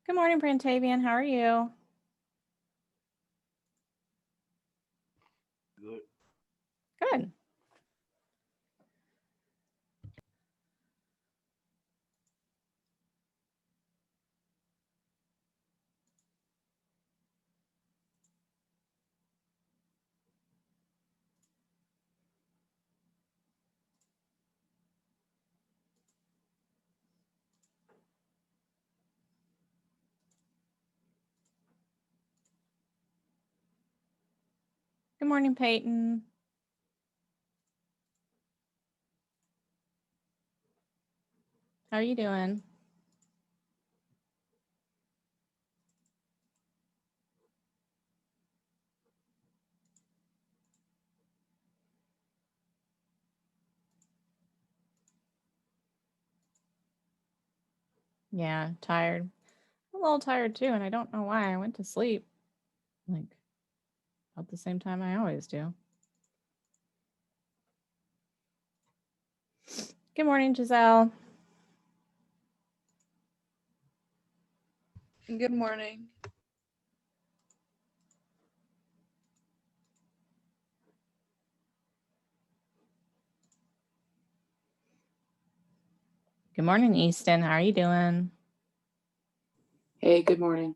Good morning, Brantavian. How are you? Good. Good. Good morning, Peyton. How are you doing? Yeah, tired. I'm a little tired too, and I don't know why. I went to sleep like about the same time I always do. Good morning, Giselle. Good morning. Good morning, Easton. How are you doing? Hey, good morning.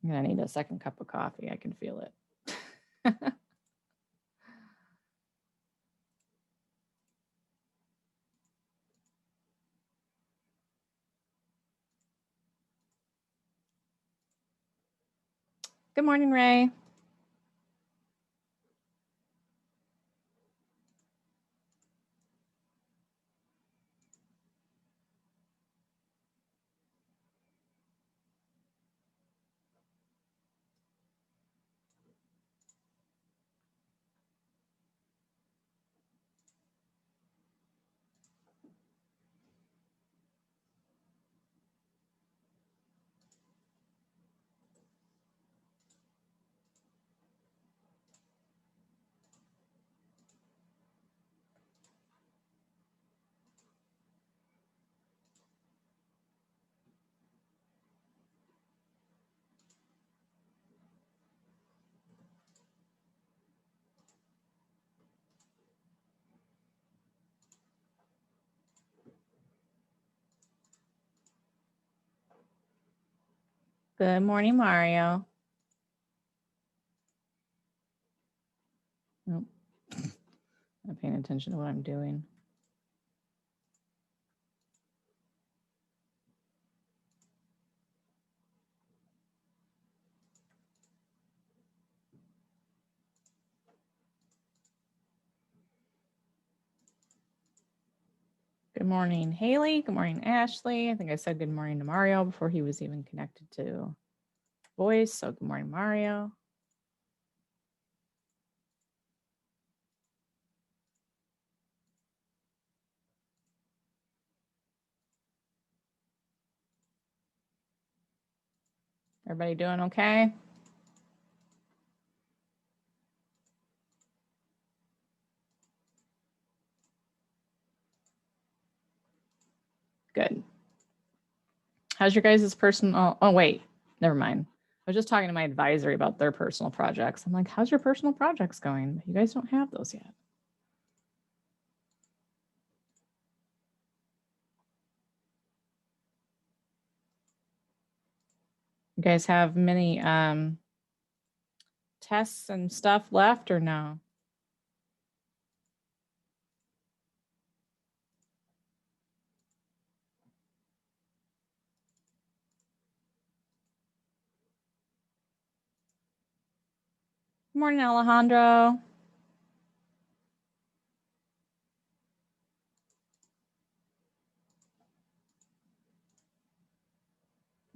I'm gonna need a second cup of coffee. I can feel it. Good morning, Ray. Good morning, Mario. Nope. Not paying attention to what I'm doing. Good morning, Haley. Good morning, Ashley. I think I said good morning to Mario before he was even connected to voice. So good morning, Mario. Everybody doing okay? Good. How's your guys' personal? Oh, wait, never mind. I was just talking to my advisory about their personal projects. I'm like, how's your personal projects going? You guys don't have those yet. You guys have many tests and stuff left or no? morning, Alejandro.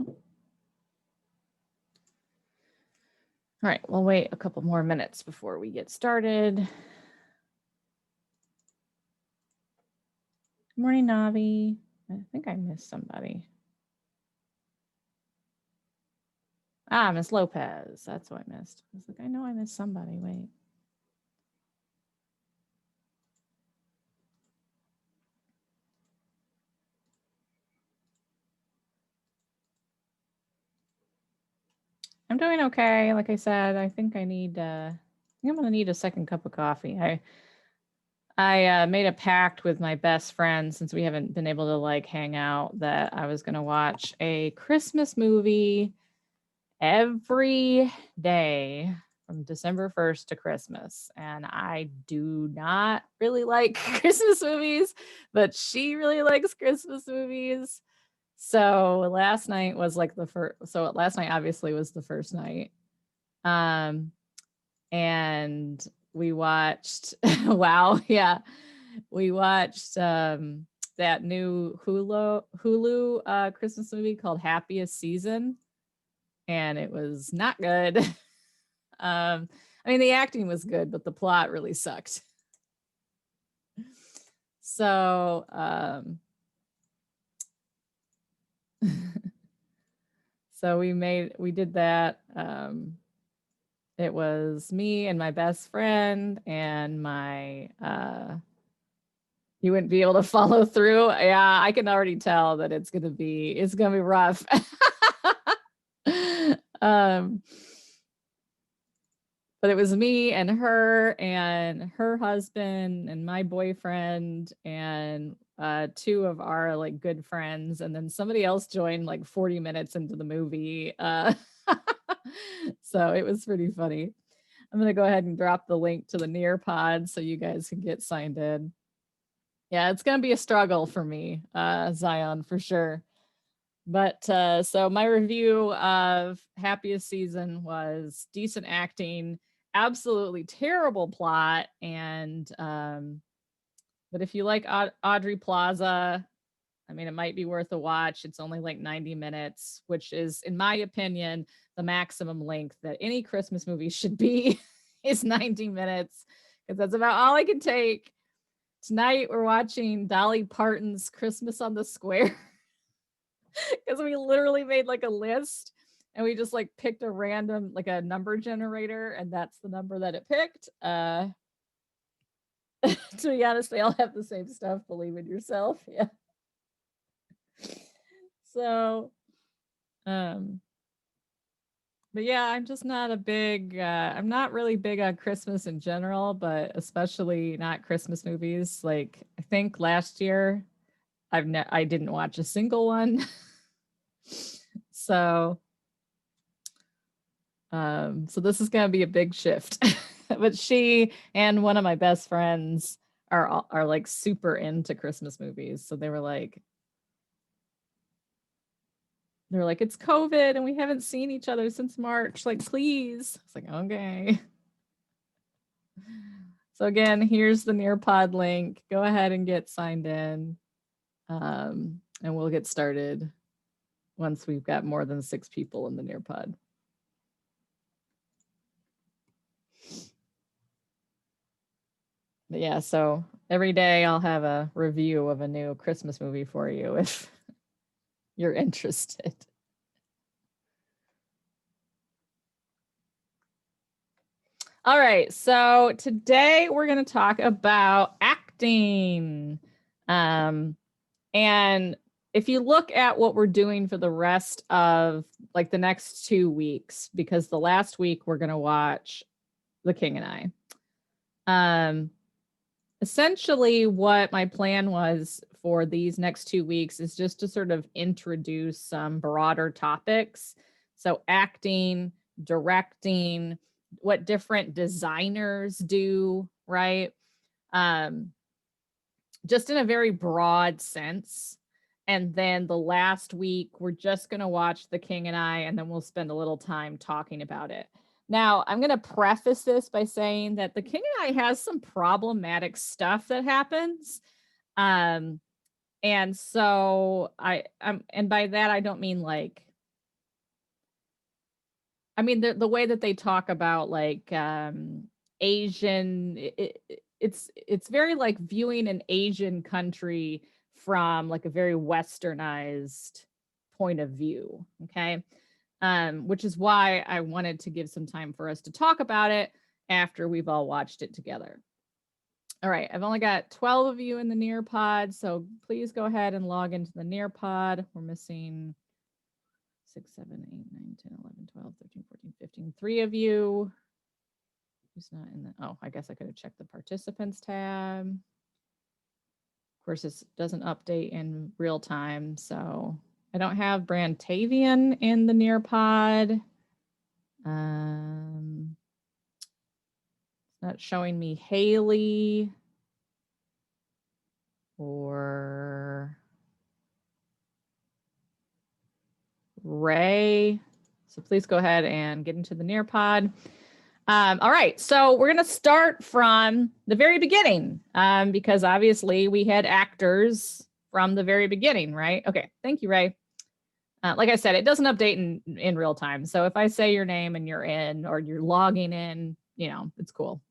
All right, we'll wait a couple more minutes before we get started. Good morning, Navi. I think I missed somebody. Ah, Miss Lopez. That's what I missed. I was like, I know I missed somebody. Wait. I'm doing okay. Like I said, I think I'm gonna need a second cup of coffee. I made a pact with my best friend, since we haven't been able to like hang out, that I was gonna watch a Christmas movie every day from December 1st to Christmas. And I do not really like Christmas movies, but she really likes Christmas movies. So last night was like the first. So last night obviously was the first night. And we watched wow, yeah. We watched that new Hulu Christmas movie called Happiest Season, and it was not good. I mean, the acting was good, but the plot really sucked. So so we did that. It was me and my best friend and my you wouldn't be able to follow through. Yeah, I can already tell that it's gonna be rough. But it was me and her husband and my boyfriend and two of our like good friends, and then somebody else joined like 40 minutes into the movie. So it was pretty funny. I'm gonna go ahead and drop the link to the Nearpod so you guys can get signed in. Yeah, it's gonna be a struggle for me, Zion, for sure. But so my review of Happiest Season was decent acting, absolutely terrible plot, and but if you like Audrey Plaza, I mean, it might be worth a watch. It's only like 90 minutes, which is, in my opinion, the maximum length that any Christmas movie should be is 90 minutes, because that's about all I can take. Tonight we're watching Dolly Parton's Christmas on the Square, because we literally made like a list and we just like picked a random, like a number generator, and that's the number that it picked. To be honest, they all have the same stuff. Believe in yourself. Yeah. So, but yeah, I'm just not I'm not really big on Christmas in general, but especially not Christmas movies. Like, I think last year I didn't watch a single one. So so this is going to be a big shift. But she and one of my best friends are like super into Christmas movies. So they were like, it's COVID and we haven't seen each other since March. Like, please. It's like, okay. So again, here's the Nearpod link. Go ahead and get signed in. And we'll get started once we've got more than 6 people in the Nearpod. But yeah, so every day I'll have a review of a new Christmas movie for you if you're interested. All right, so today we're going to talk about acting. And if you look at what we're doing for the rest of like the next 2 weeks, because the last week we're going to watch The King and I. Essentially what my plan was for these next 2 weeks is just to sort of introduce some broader topics. So acting, directing, what different designers do, right? Just in a very broad sense. And then the last week, we're just going to watch The King and I, and then we'll spend a little time talking about it. Now, I'm going to preface this by saying that The King and I has some problematic stuff that happens. And so and by that, I don't mean like, I mean, the way that they talk about like Asian, it's very like viewing an Asian country from like a very westernized point of view. Okay. Which is why I wanted to give some time for us to talk about it after we've all watched it together. All right, I've only got 12 of you in the Nearpod, so please go ahead and log into the Nearpod. We're missing 6, 7, 8, 9, 10, 11, 12, 13, 14, 15. 3 of you. Who's not in the, oh, I guess I could have checked the participants tab. Of course, this doesn't update in real time, so I don't have Brantavian in the Nearpod. It's not showing me Haley or Ray. So please go ahead and get into the Nearpod. All right, so we're going to start from the very beginning because obviously we had actors from the very beginning, right? Okay, thank you, Ray. Like I said, it doesn't update in real time. So if I say your name and you're in or you're logging in, you know, it's cool.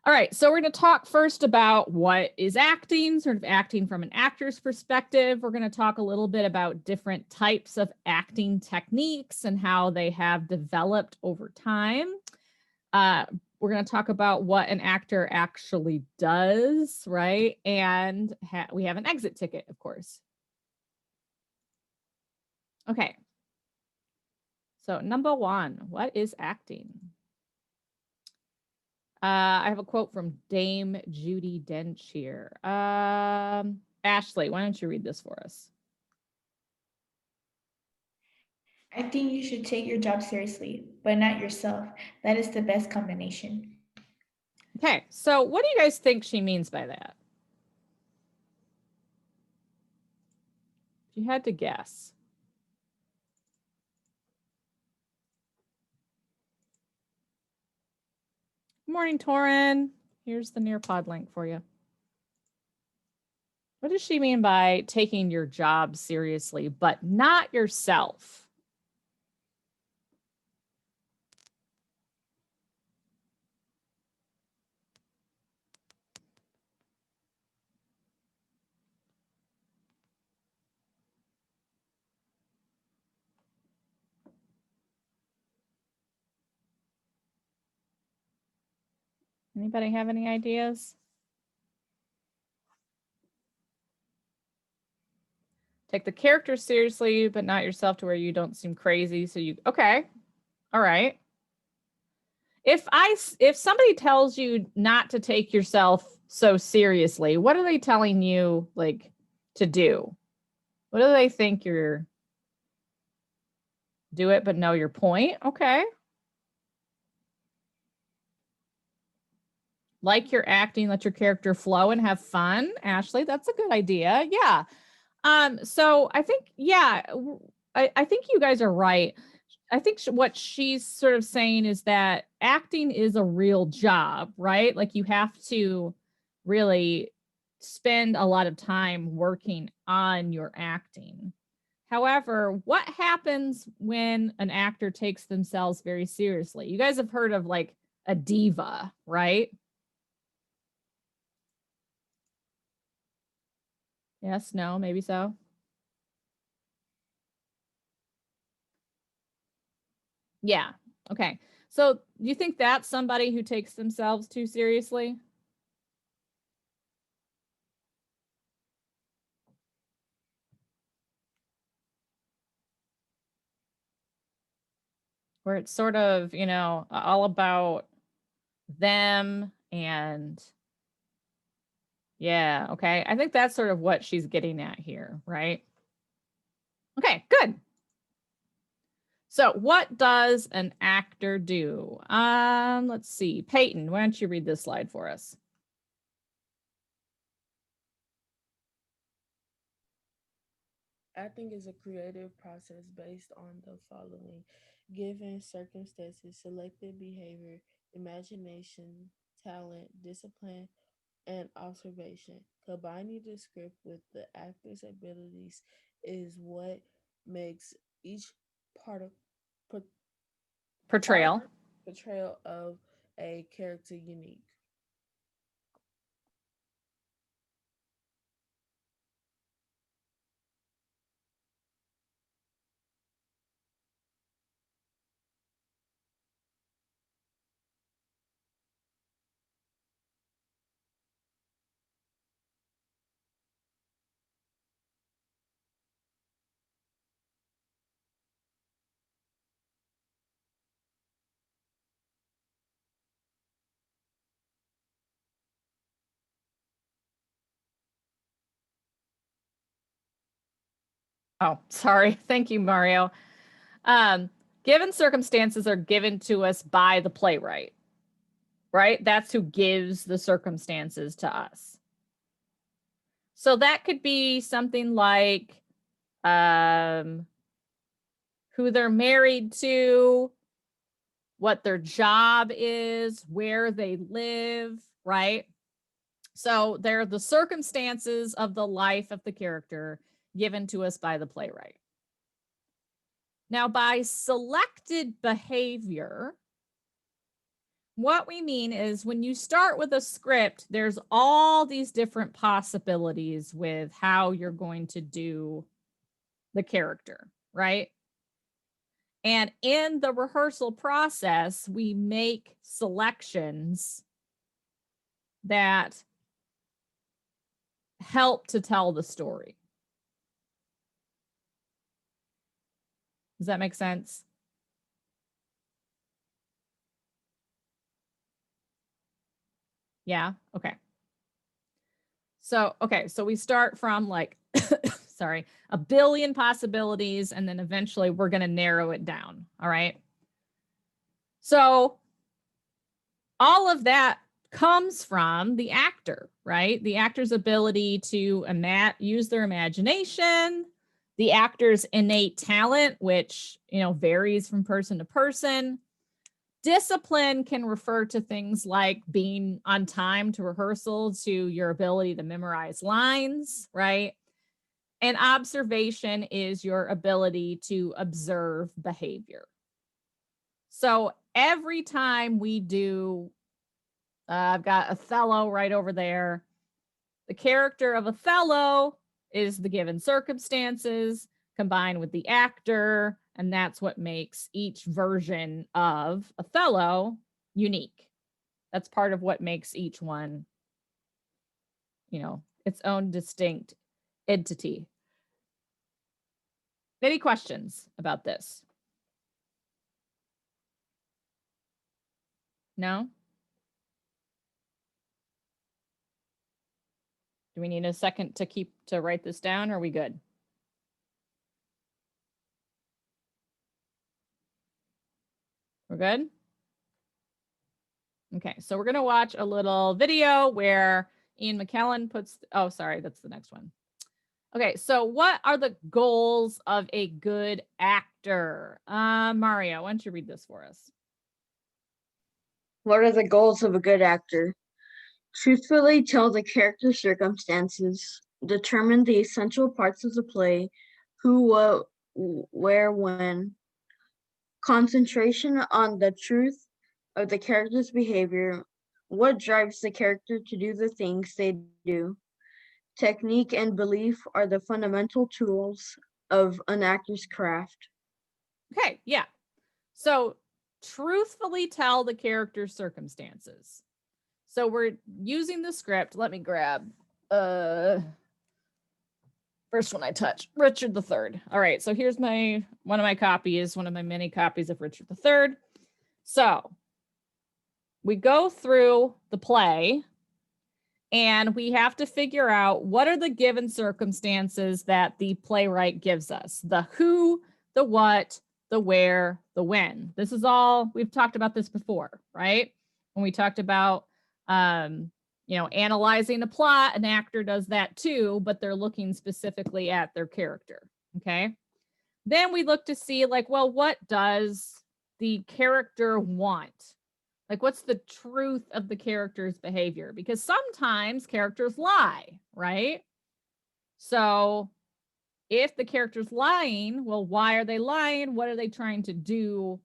All right, so we're going to talk first about what is acting, sort of acting from an actor's perspective. We're going to talk a little bit about different types of acting techniques and how they have developed over time. We're going to talk about what an actor actually does, right? And we have an exit ticket, of course. Okay. So number 1, what is acting? I have a quote from Dame Judi Dench here. Ashley, why don't you read this for us? I think you should take your job seriously, but not yourself. That is the best combination. Okay, so what do you guys think she means by that? If you had to guess. Good morning, Torin. Here's the Nearpod link for you. What does she mean by taking your job seriously, but not yourself? Anybody have any ideas? Take the character seriously, but not yourself to where you don't seem crazy. So you, okay. All right. If somebody tells you not to take yourself so seriously, what are they telling you like to do? What do they think you're do it but know your point? Okay. Like you're acting, let your character flow and have fun. Ashley, that's a good idea. Yeah. So I think, yeah, I think you guys are right. I think what she's sort of saying is that acting is a real job, right? Like you have to really spend a lot of time working on your acting. However, what happens when an actor takes themselves very seriously? You guys have heard of like a diva, right? Yes, no, maybe so. Yeah. Okay. So do you think that's somebody who takes themselves too seriously? Where it's sort of, you know, all about them and yeah, okay. I think that's sort of what she's getting at here, right? Okay, good. So what does an actor do? Let's see. Peyton, why don't you read this slide for us? Acting is a creative process based on the following: given circumstances, selective behavior, imagination, talent, discipline, and observation. Combining the script with the actor's abilities is what makes each part of Portrayal. portrayal of a character unique. Oh, sorry. Thank you, Mario. Given circumstances are given to us by the playwright, right? That's who gives the circumstances to us. So that could be something like who they're married to, what their job is, where they live, right? So they're the circumstances of the life of the character given to us by the playwright. Now, by selected behavior, what we mean is when you start with a script, there's all these different possibilities with how you're going to do the character, right? And in the rehearsal process, we make selections that help to tell the story. Does that make sense? Yeah. Okay. So we start from like, sorry, a billion possibilities, and then eventually we're going to narrow it down. All right. So all of that comes from the actor, right? The actor's ability to use their imagination, the actor's innate talent, which, varies from person to person. Discipline can refer to things like being on time to rehearsal, to your ability to memorize lines, right? And observation is your ability to observe behavior. So every time we do, I've got Othello right over there. The character of Othello is the given circumstances combined with the actor, and that's what makes each version of Othello unique. That's part of what makes each one, its own distinct entity. Any questions about this? No? Do we need a second to write this down? Or are we good? We're good? Okay, so we're going to watch a little video where Ian McKellen oh, sorry, that's the next one. Okay, so what are the goals of a good actor? Mario, why don't you read this for us? What are the goals of a good actor? Truthfully tell the character circumstances, determine the essential parts of the play, who, what, where, when. Concentration on the truth of the character's behavior, what drives the character to do the things they do. Technique and belief are the fundamental tools of an actor's craft. Okay, yeah. So truthfully tell the character's circumstances. So we're using the script. Let me grab first one I touch, Richard III. All right, so here's one of my copies, one of my many copies of Richard III. So we go through the play and we have to figure out what are the given circumstances that the playwright gives us. The who, the what, the where, the when. This is all, we've talked about this before, right? When we talked about, analyzing the plot, an actor does that too, but they're looking specifically at their character, okay? Then we look to see like, well, what does the character want? Like, what's the truth of the character's behavior? Because sometimes characters lie, right? So if the character's lying, well, why are they lying? What are they trying to do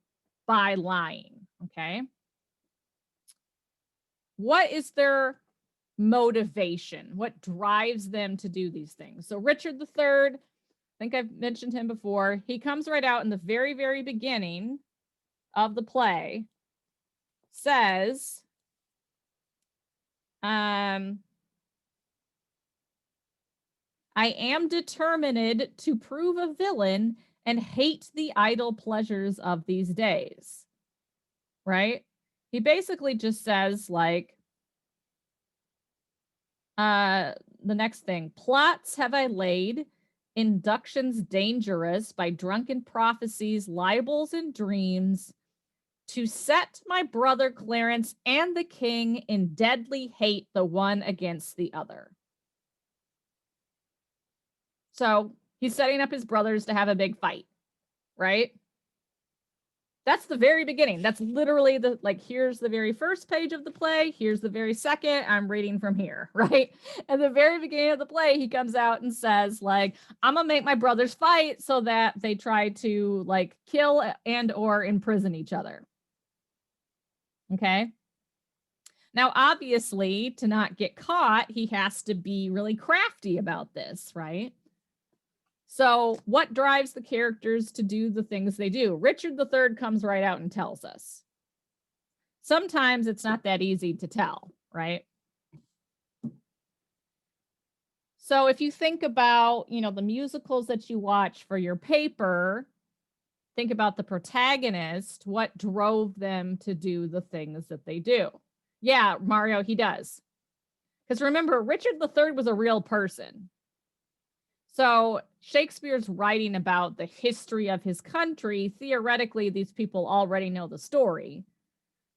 by lying? Okay. What is their motivation? What drives them to do these things? So Richard III, I think I've mentioned him before. He comes right out in the very, very beginning of the play, says, I am determined to prove a villain and hate the idle pleasures of these days. Right? He basically just says, like, the next thing, plots have I laid, inductions dangerous by drunken prophecies, libels, and dreams, to set my brother Clarence and the king in deadly hate the one against the other. So he's setting up his brothers to have a big fight, right? That's the very beginning. That's literally the, like, here's the very first page of the play. Here's the very second. I'm reading from here, right? At the very beginning of the play, he comes out and says, like, I'm gonna make my brothers fight so that they try to, like, kill and or imprison each other. Okay. Now, obviously, to not get caught, he has to be really crafty about this, right? So what drives the characters to do the things they do? Richard III comes right out and tells us. Sometimes it's not that easy to tell, right? So if you think about, you know, the musicals that you watch for your paper, think about the protagonist, what drove them to do the things that they do. Yeah, Mario, he does. Because remember, Richard III was a real person. So Shakespeare's writing about the history of his country. Theoretically, these people already know the story.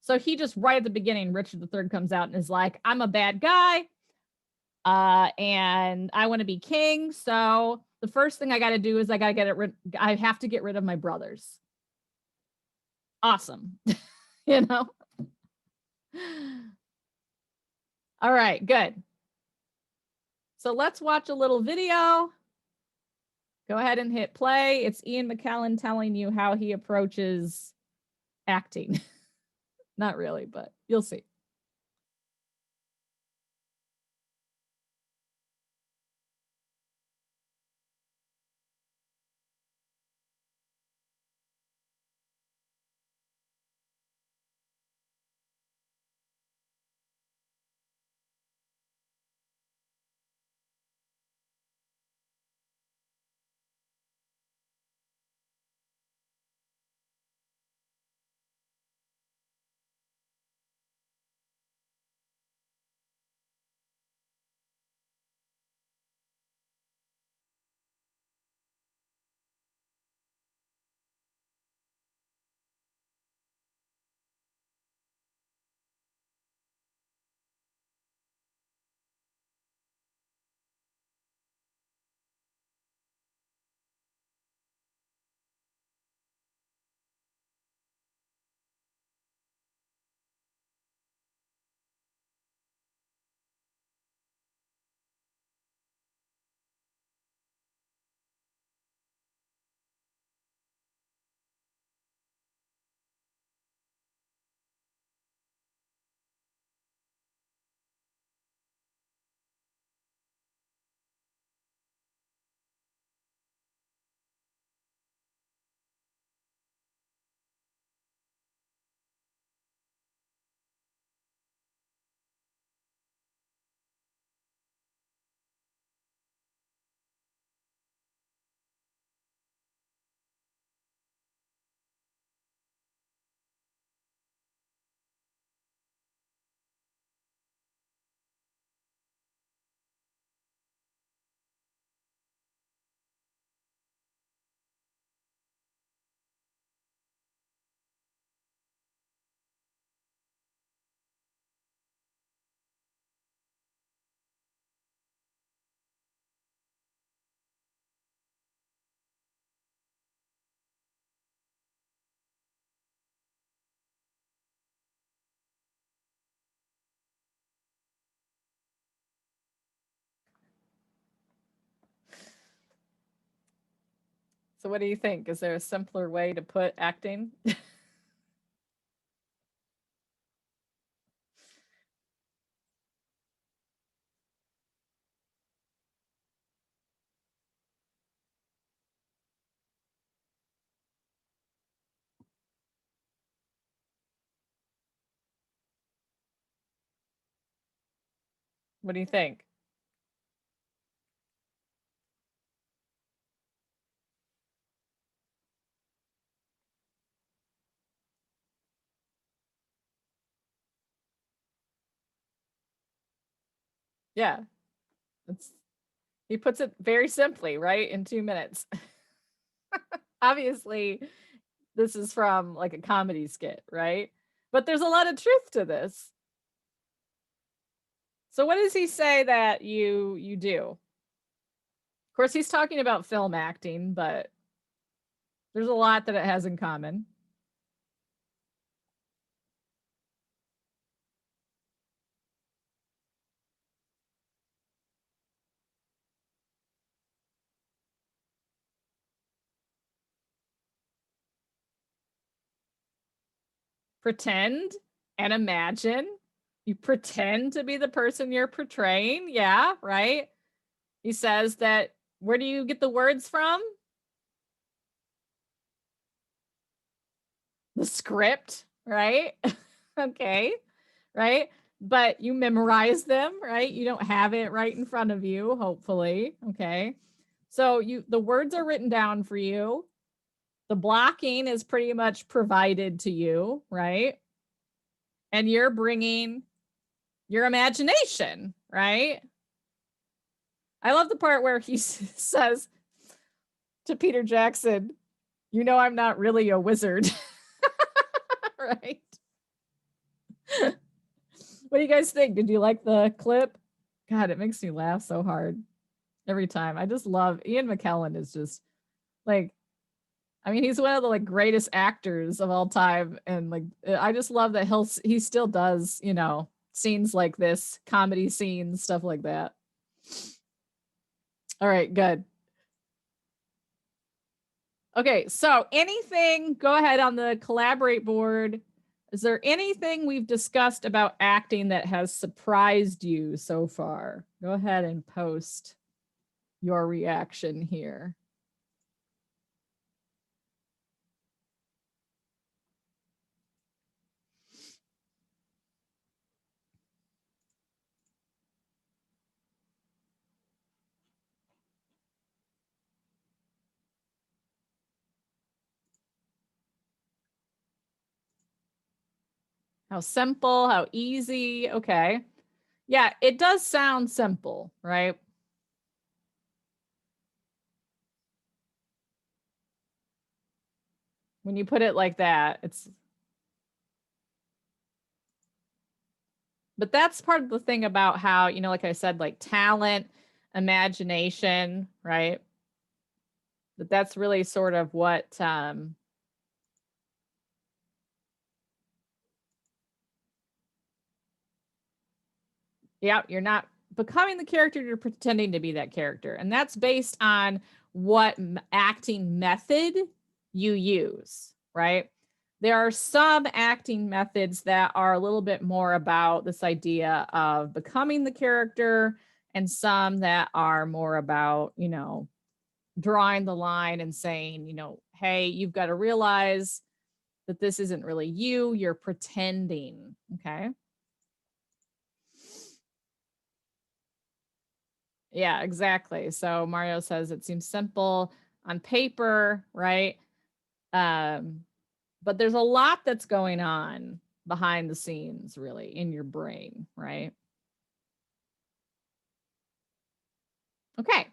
So he just right at the beginning, Richard III comes out and is like, I'm a bad guy, and I want to be king. So the first thing I got to do is I have to get rid of my brothers. Awesome. You know? All right, good. So let's watch a little video. Go ahead and hit play. It's Ian McKellen telling you how he approaches acting. Not really, but you'll see. So what do you think? Is there a simpler way to put acting? What do you think? Yeah, it's he puts it very simply, right? In 2 minutes. Obviously, this is from like a comedy skit, right? But there's a lot of truth to this. So what does he say that you do? Of course, he's talking about film acting, but there's a lot that it has in common. Pretend and imagine. You pretend to be the person you're portraying. Yeah, right? He says that, where do you get the words from? The script, right? Okay, right? But you memorize them, right? You don't have it right in front of you, hopefully. Okay. So the words are written down for you. The blocking is pretty much provided to you, right? And you're bringing your imagination, right? I love the part where he says to Peter Jackson, "You know, I'm not really a wizard." Right? What do you guys think? Did you like the clip? God, it makes me laugh so hard every time. I just love Ian McKellen is just like, I mean, he's one of the like greatest actors of all time. And like, I just love that he still does, you know, scenes like this, comedy scenes, stuff like that. All right, good. Okay, so anything, go ahead on the collaborate board. Is there anything we've discussed about acting that has surprised you so far? Go ahead and post your reaction here. How simple, how easy. Okay. Yeah, it does sound simple, right? When you put it like that, but that's part of the thing about how, you know, like I said, like talent, imagination, right? That's really sort of what yeah, you're not becoming the character, you're pretending to be that character. And that's based on what acting method you use, right? There are some acting methods that are a little bit more about this idea of becoming the character, and some that are more about, you know, drawing the line and saying, you know, hey, you've got to realize that this isn't really you, you're pretending, okay? Yeah, exactly. So Mario says it seems simple on paper, right? But there's a lot that's going on behind the scenes, really, in your brain, right? Okay.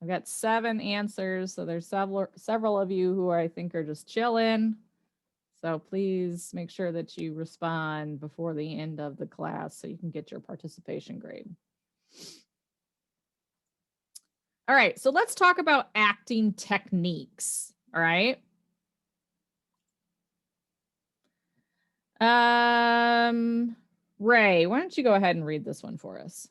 I've got 7 answers. So there's several of you who I think are just chilling. So please make sure that you respond before the end of the class so you can get your participation grade. All right, so let's talk about acting techniques. All right. Ray, why don't you go ahead and read this one for us?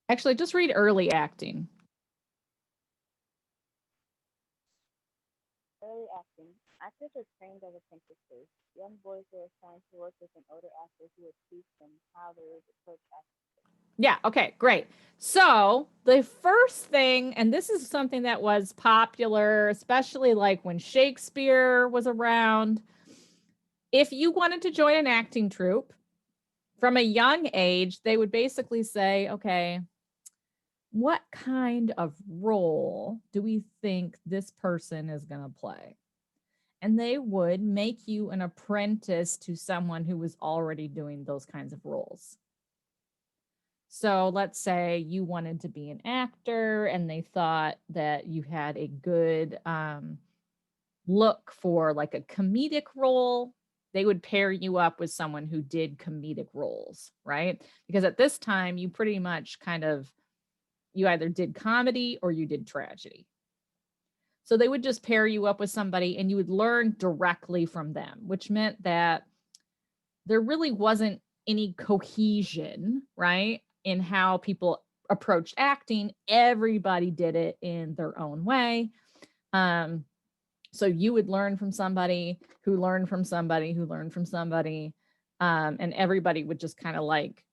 Actually, just read early acting. Early acting. Actors are trained as apprentices. Young boys are assigned to work with an older actor who would teach them how they would approach acting. Yeah, okay, great. So the first thing, and this is something that was popular, especially like when Shakespeare was around. If you wanted to join an acting troupe from a young age, they would basically say, okay, what kind of role do we think this person is going to play? And they would make you an apprentice to someone who was already doing those kinds of roles. So let's say you wanted to be an actor and they thought that you had a good look for like a comedic role. They would pair you up with someone who did comedic roles, right? Because at this time, you pretty much you either did comedy or you did tragedy. So they would just pair you up with somebody and you would learn directly from them, which meant that there really wasn't any cohesion, right, in how people approached acting. Everybody did it in their own way. So you would learn from somebody who learned from somebody who learned from somebody, and everybody would just kind of like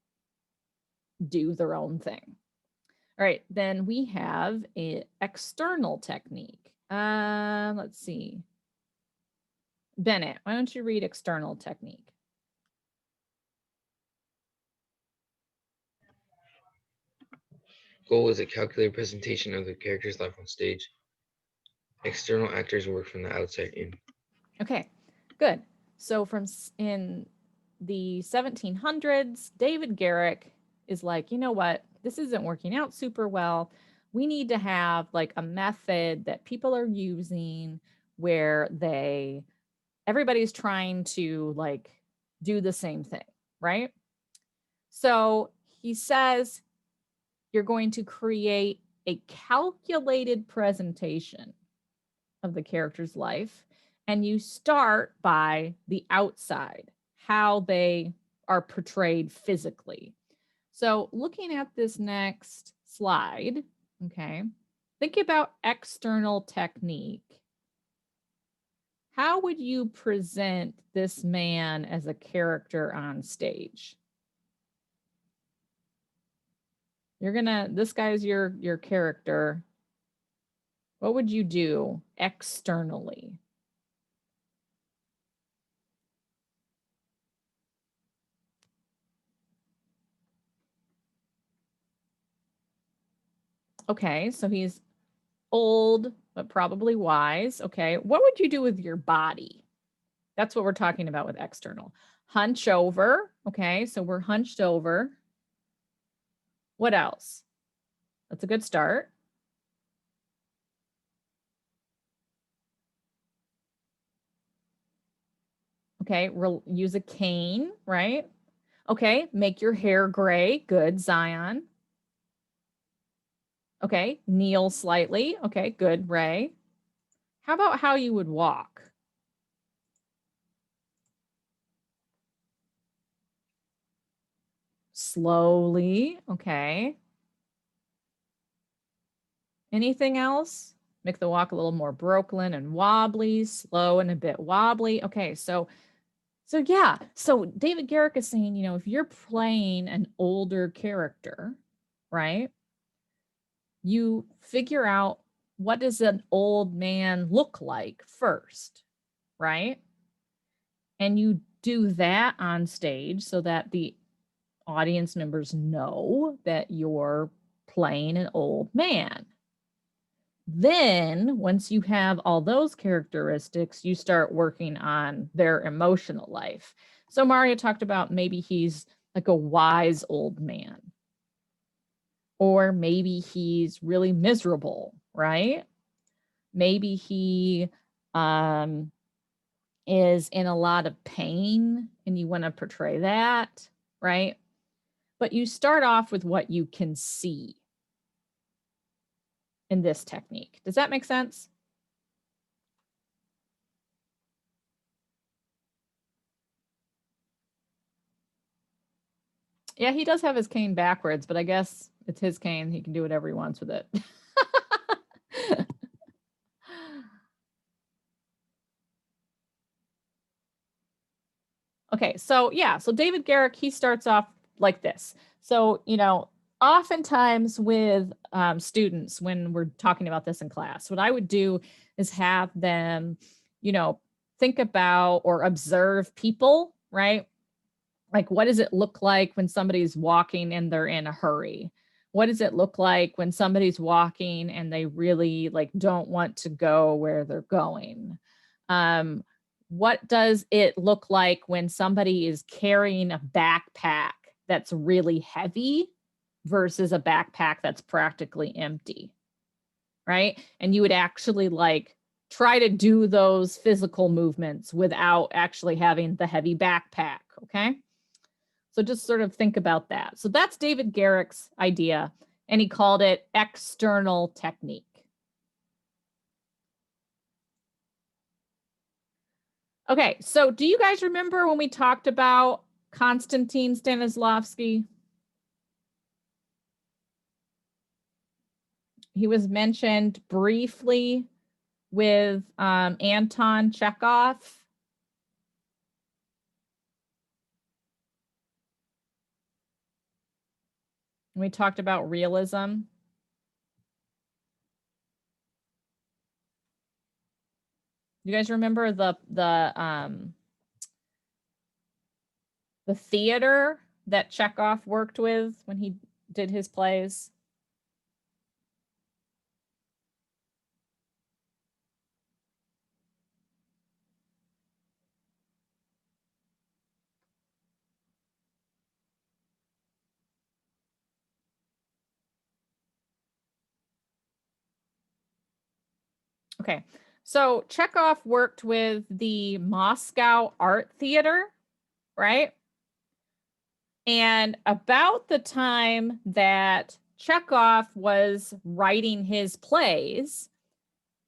do their own thing. All right, then we have an external technique. Let's see. Bennett, why don't you read external technique? Goal is a calculated presentation of the character's life on stage. External actors work from the outside in. Okay, good. So in the 1700s, David Garrick is like, you know what? This isn't working out super well. We need to have like a method that people are using where everybody's trying to like do the same thing, right? So he says you're going to create a calculated presentation of the character's life, and you start by the outside, how they are portrayed physically. So looking at this next slide, okay, think about external technique. How would you present this man as a character on stage? This guy's your character. What would you do externally? Okay, so he's old, but probably wise. Okay, what would you do with your body? That's what we're talking about with external. Hunch over. Okay, so we're hunched over. What else? That's a good start. Okay, use a cane, right? Okay, make your hair gray. Good, Zion. Okay, kneel slightly. Okay, good, Ray. How about how you would walk? Slowly, okay. Anything else? Make the walk a little more Brooklyn and wobbly, slow and a bit wobbly. Okay, so yeah. So David Garrick is saying, you know, if you're playing an older character, right? You figure out what does an old man look like first, right? And you do that on stage so that the audience members know that you're playing an old man. Then, once you have all those characteristics, you start working on their emotional life. So Mario talked about maybe he's like a wise old man, or maybe he's really miserable, right? Maybe he is in a lot of pain and you want to portray that, right? But you start off with what you can see in this technique. Does that make sense? Yeah, he does have his cane backwards, but I guess it's his cane. He can do whatever he wants with it. Okay, so yeah, so David Garrick, he starts off like this. So, oftentimes with students, when we're talking about this in class, what I would do is have them, you know, think about or observe people, right? Like, what does it look like when somebody's walking and they're in a hurry? What does it look like when somebody's walking and they really like don't want to go where they're going? Um, what does it look like when somebody is carrying a backpack that's really heavy versus a backpack that's practically empty, right? And you would actually like try to do those physical movements without actually having the heavy backpack, okay? So just sort of think about that. So that's David Garrick's idea, and he called it external technique. Okay, so do you guys remember when we talked about Konstantin Stanislavski? He was mentioned briefly with Anton Chekhov. We talked about realism. You guys remember the theater that Chekhov worked with when he did his plays? Okay, so Chekhov worked with the Moscow Art Theater, right? And about the time that Chekhov was writing his plays,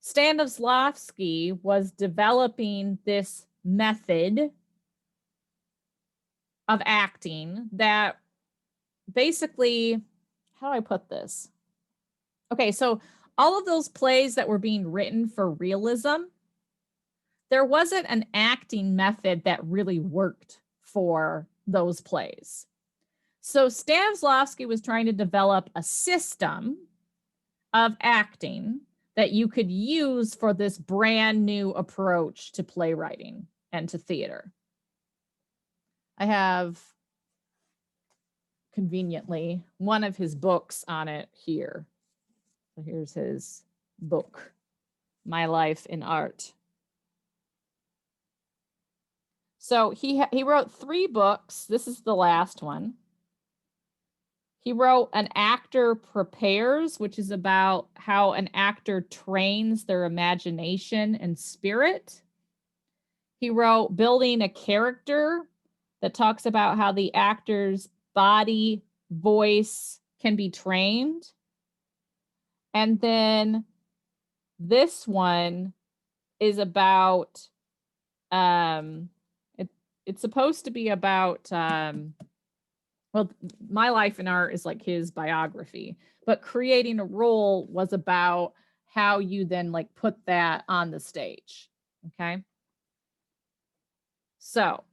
Stanislavski was developing this method of acting that basically, how do I put this? Okay, so all of those plays that were being written for realism, there wasn't an acting method that really worked for those plays. So Stanislavski was trying to develop a system of acting that you could use for this brand new approach to playwriting and to theater. I have conveniently one of his books on it here. So here's his book, My Life in Art. So he wrote 3 books. This is the last one. He wrote An Actor Prepares, which is about how an actor trains their imagination and spirit. He wrote Building a Character, that talks about how the actor's body, voice can be trained. And then this one is about, it's supposed to be about, well, My Life in Art is like his biography, but Creating a Role was about how you then like put that on the stage. Okay. So,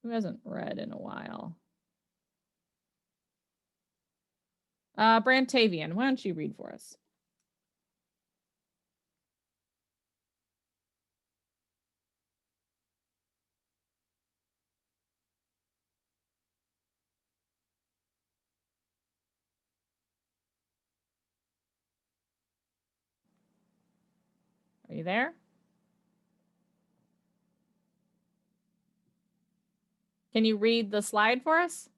who hasn't read in a while? Brantavian, why don't you read for us? Are you there? Can you read the slide for us?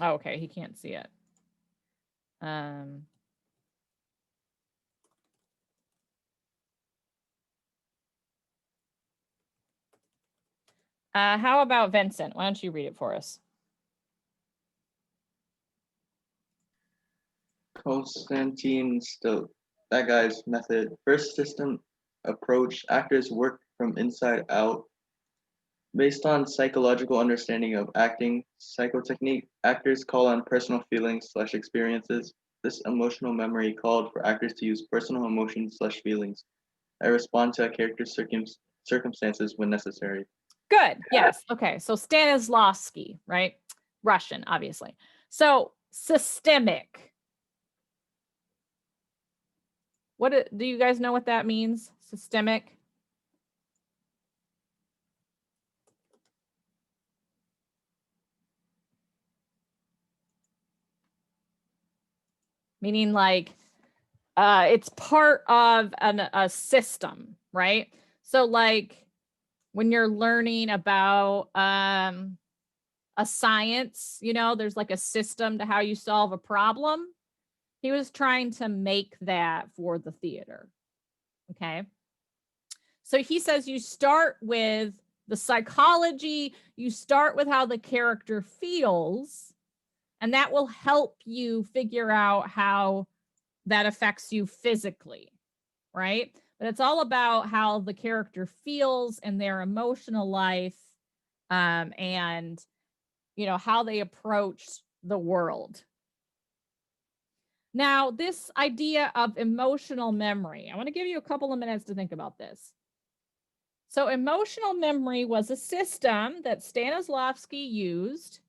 Oh, okay, he can't see it. How about Vincent? Why don't you read it for us? Konstantin Stott, that guy's method. First system approach, actors work from inside out. Based on psychological understanding of acting, psychotechnique, actors call on personal feelings/experiences. This emotional memory called for actors to use personal emotions/feelings that respond to a character's circumstances when necessary. Good. Yes. Okay. So Stanislavski, right? Russian, obviously. So systemic. Do you guys know what that means? Systemic. Meaning like it's part of a system, right? So like when you're learning about a science, you know, there's like a system to how you solve a problem. He was trying to make that for the theater. Okay. So he says you start with the psychology, you start with how the character feels, and that will help you figure out how that affects you physically, right? But it's all about how the character feels and their emotional life, and you know how they approach the world. Now, this idea of emotional memory, I want to give you a couple of minutes to think about this. So emotional memory was a system that Stanislavski used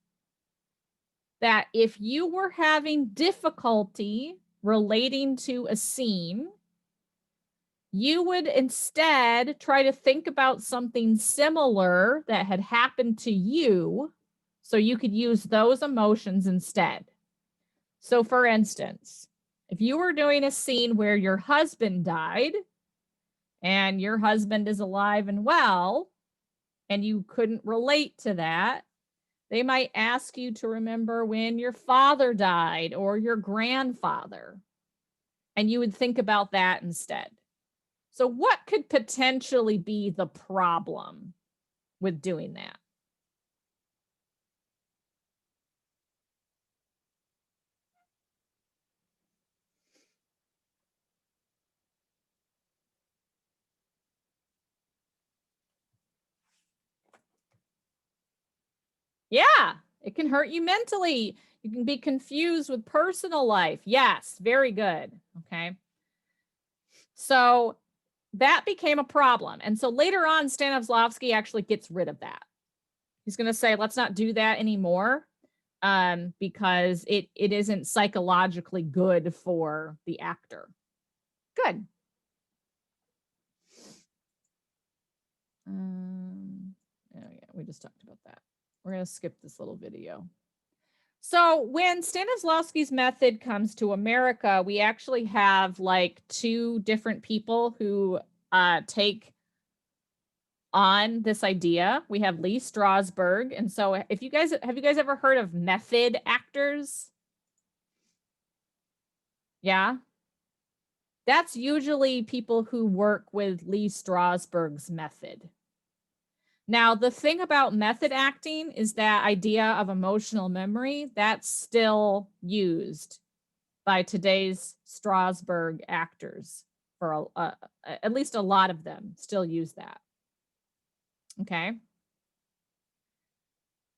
that if you were having difficulty relating to a scene, you would instead try to think about something similar that had happened to you so you could use those emotions instead. So for instance, if you were doing a scene where your husband died and your husband is alive and well, and you couldn't relate to that, they might ask you to remember when your father died or your grandfather, and you would think about that instead. So what could potentially be the problem with doing that? Yeah, it can hurt you mentally. You can be confused with personal life. Yes, very good. Okay. So that became a problem. And so later on, Stanislavski actually gets rid of that. He's going to say, let's not do that anymore, because it isn't psychologically good for the actor. Good. Oh yeah, we just talked about that. We're going to skip this little video. So when Stanislavski's method comes to America, we actually have like two different people who take on this idea. We have Lee Strasberg. And so have you guys ever heard of method actors? Yeah. That's usually people who work with Lee Strasberg's method. Now, the thing about method acting is that idea of emotional memory that's still used by today's Strasberg actors. For at least a lot of them still use that. Okay.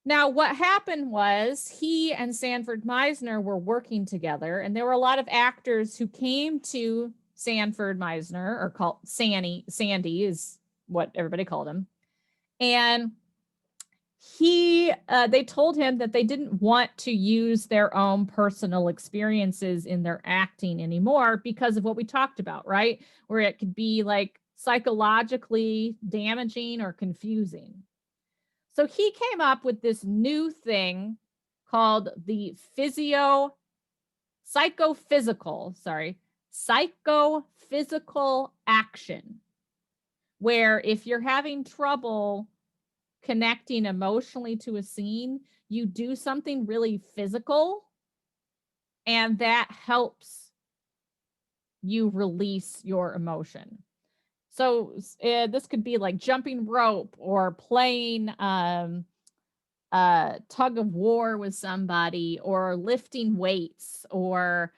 Now, what happened was he and Sanford Meisner were working together, and there were a lot of actors who came to Sanford Meisner, or called Sandy is what everybody called him. And they told him that they didn't want to use their own personal experiences in their acting anymore because of what we talked about, right? Where it could be like psychologically damaging or confusing. So he came up with this new thing called the psychophysical action, where if you're having trouble connecting emotionally to a scene, you do something really physical, and that helps you release your emotion. So this could be like jumping rope or playing tug of war with somebody, or lifting weights, or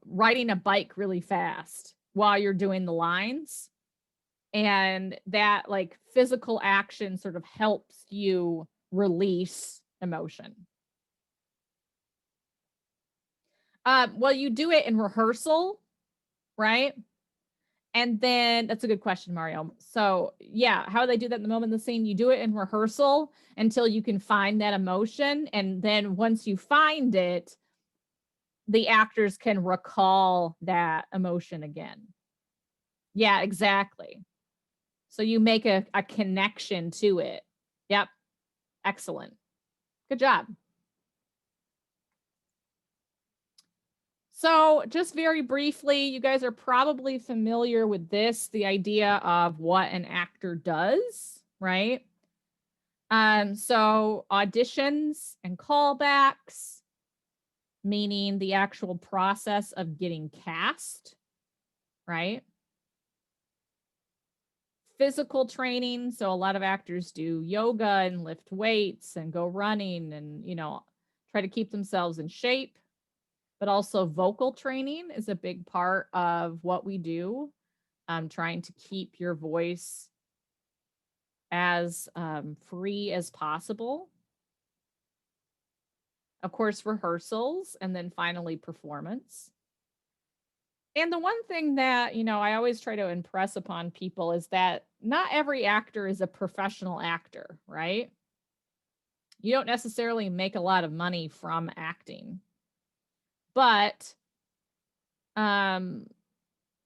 riding a bike really fast while you're doing the lines. And that like physical action sort of helps you release emotion. Well, you do it in rehearsal, right? And then that's a good question, Mario. So yeah, how do they do that in the moment of the scene? You do it in rehearsal until you can find that emotion. And then once you find it, the actors can recall that emotion again. Yeah, exactly. So you make a connection to it. Yep. Excellent. Good job. So just very briefly, you guys are probably familiar with this, the idea of what an actor does, right? So auditions and callbacks, meaning the actual process of getting cast, right? Physical training. So a lot of actors do yoga and lift weights and go running and, try to keep themselves in shape. But also vocal training is a big part of what we do. Trying to keep your voice as free as possible. Of course, rehearsals, and then finally performance. And the one thing that, I always try to impress upon people is that not every actor is a professional actor, right? You don't necessarily make a lot of money from acting. But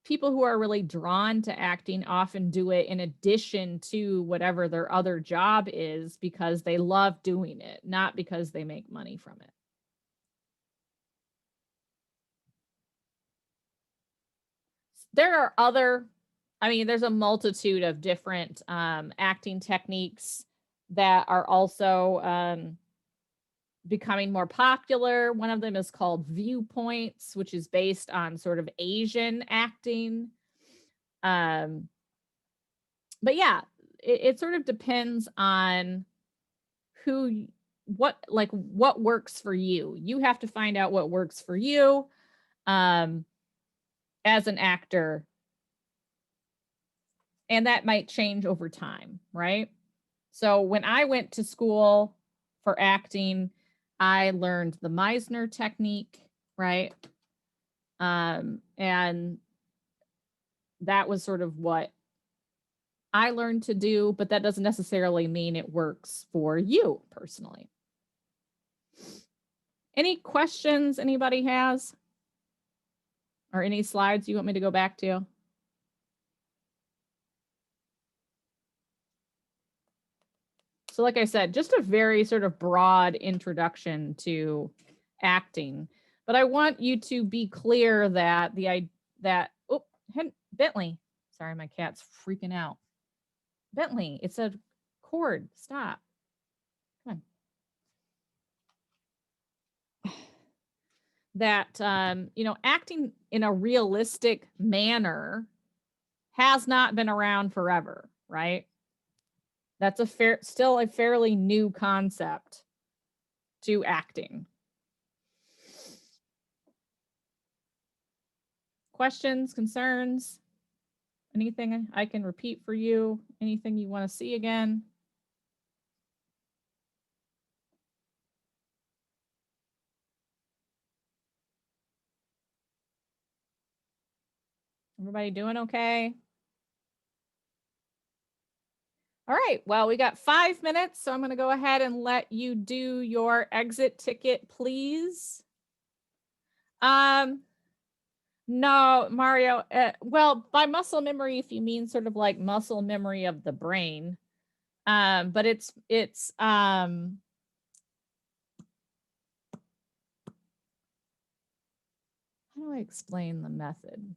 people who are really drawn to acting often do it in addition to whatever their other job is, because they love doing it, not because they make money from it. There are there's a multitude of different acting techniques that are also becoming more popular. One of them is called viewpoints, which is based on sort of Asian acting. But yeah, it sort of depends on what works for you. You have to find out what works for you as an actor. And that might change over time, right? So when I went to school for acting, I learned the Meisner technique, right? And that was sort of what I learned to do, but that doesn't necessarily mean it works for you personally. Any questions anybody has? Or any slides you want me to go back to? So like I said, just a very sort of broad introduction to acting. But I want you to be clear that Bentley, sorry, my cat's freaking out. Bentley, it's a cord, stop. Come on. That, acting in a realistic manner has not been around forever, right? That's still a fairly new concept to acting. Questions, concerns, anything I can repeat for you? Anything you want to see again? Everybody doing okay? All right, well, we got 5 minutes, so I'm going to go ahead and let you do your exit ticket, please. No, Mario, well, by muscle memory, if you mean sort of like muscle memory of the brain, but it's how do I explain the method?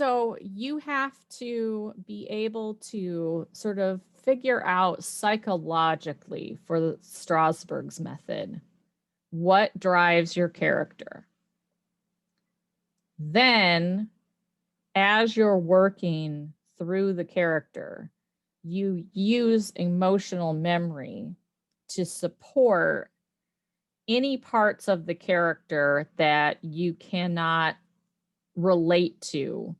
So you have to be able to sort of figure out psychologically for Strasberg's method what drives your character. Then, as you're working through the character, you use emotional memory to support any parts of the character that you cannot relate to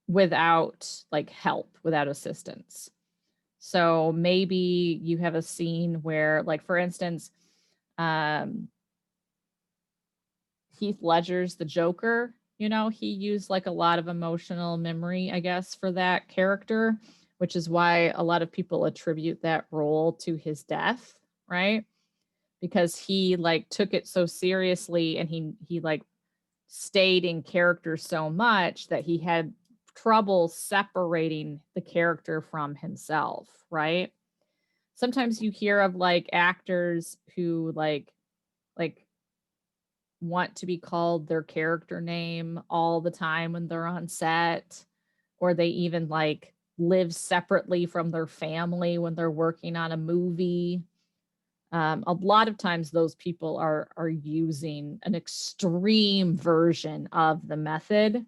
without like help, without assistance. So maybe you have a scene where, like, for instance, Heath Ledger's the Joker, you know, he used like a lot of emotional memory, I guess, for that character, which is why a lot of people attribute that role to his death, right? Because he like took it so seriously and he like stayed in character so much that he had trouble separating the character from himself, right? Sometimes you hear of like actors who like want to be called their character name all the time when they're on set, or they even like live separately from their family when they're working on a movie. A lot of times those people are using an extreme version of the method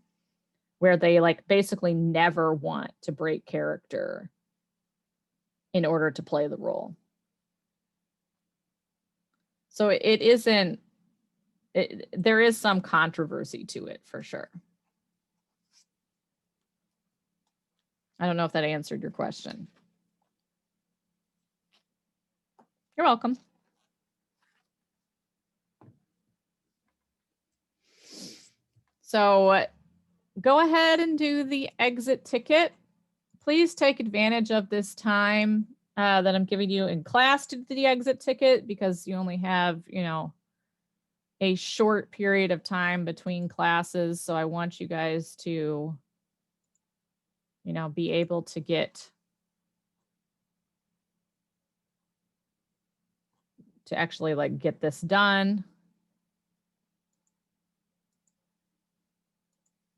where they like basically never want to break character in order to play the role. So it isn't, there is some controversy to it for sure. I don't know if that answered your question. You're welcome. So go ahead and do the exit ticket. Please take advantage of this time that I'm giving you in class to do the exit ticket, because you only have, you know, a short period of time between classes. So I want you guys to, you know, be able to get to actually like get this done.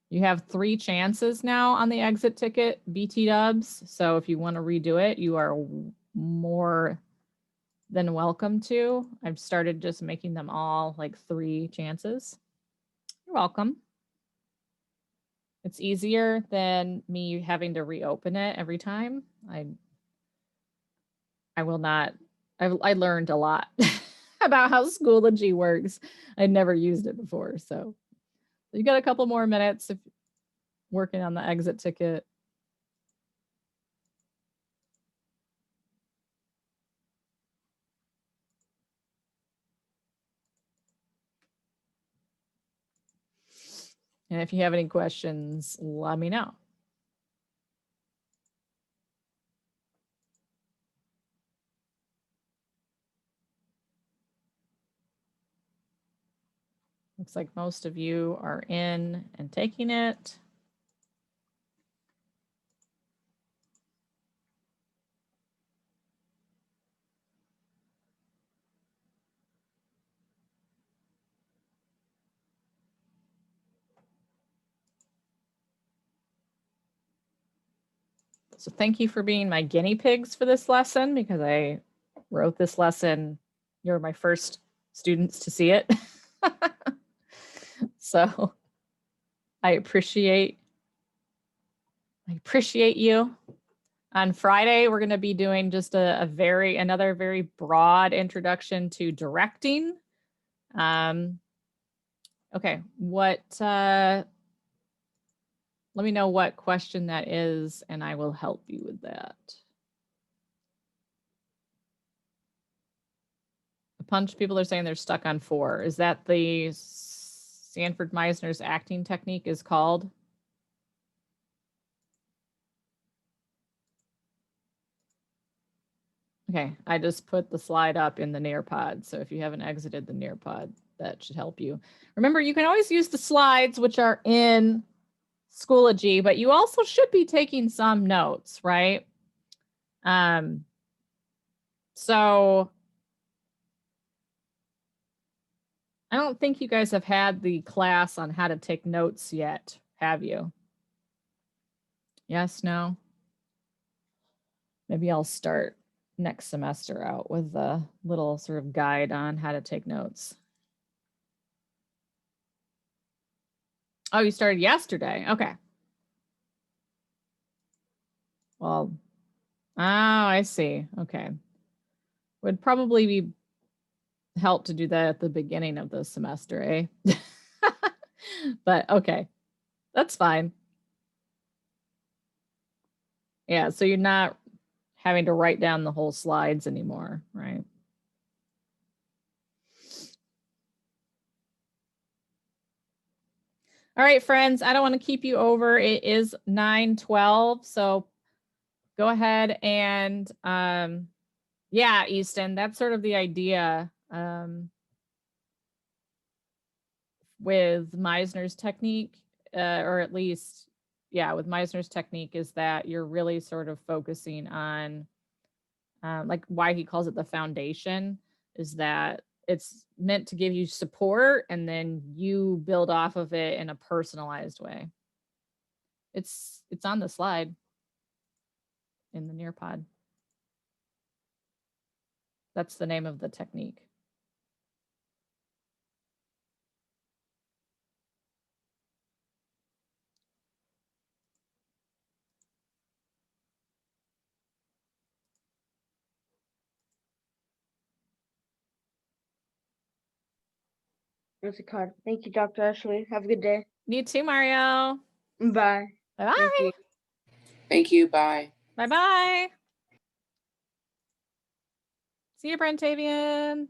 You have 3 chances now on the exit ticket, BT dubs. So if you want to redo it, you are more than welcome to. I've started just making them all like 3 chances. You're welcome. It's easier than me having to reopen it every time. I will not, I learned a lot about how Schoology works. I'd never used it before. So you got a couple more minutes if working on the exit ticket. And if you have any questions, let me know. Looks like most of you are in and taking it. So thank you for being my guinea pigs for this lesson, because I wrote this lesson. You're my first students to see it. So I appreciate you. On Friday, we're going to be doing just another very broad introduction to directing. Okay, let me know what question that is, and I will help you with that. A bunch of people are saying they're stuck on 4. Is that the Sanford Meisner's acting technique is called? Okay, I just put the slide up in the Nearpod. So if you haven't exited the Nearpod, that should help you. Remember, you can always use the slides, which are in Schoology, but you also should be taking some notes, right? So I don't think you guys have had the class on how to take notes yet, have you? Yes, no? Maybe I'll start next semester out with a little sort of guide on how to take notes. Oh, you started yesterday. Okay. Well, oh, I see. Okay. Would probably be help to do that at the beginning of the semester, eh? But okay, that's fine. Yeah, so you're not having to write down the whole slides anymore, right? All right, friends, I don't want to keep you over. It is 9:12, so go ahead and yeah, Easton, that's sort of the idea with Meisner's technique, or at least, yeah, with Meisner's technique is that you're really sort of focusing on like why he calls it the foundation is that it's meant to give you support and then you build off of it in a personalized way. It's on the slide in the Nearpod. That's the name of the technique. That's a card. Thank you, Dr. Ashley. Have a good day. You too, Mario. Bye. Bye-bye. Thank you. Thank you. Bye. Bye-bye. See you, Brentavian.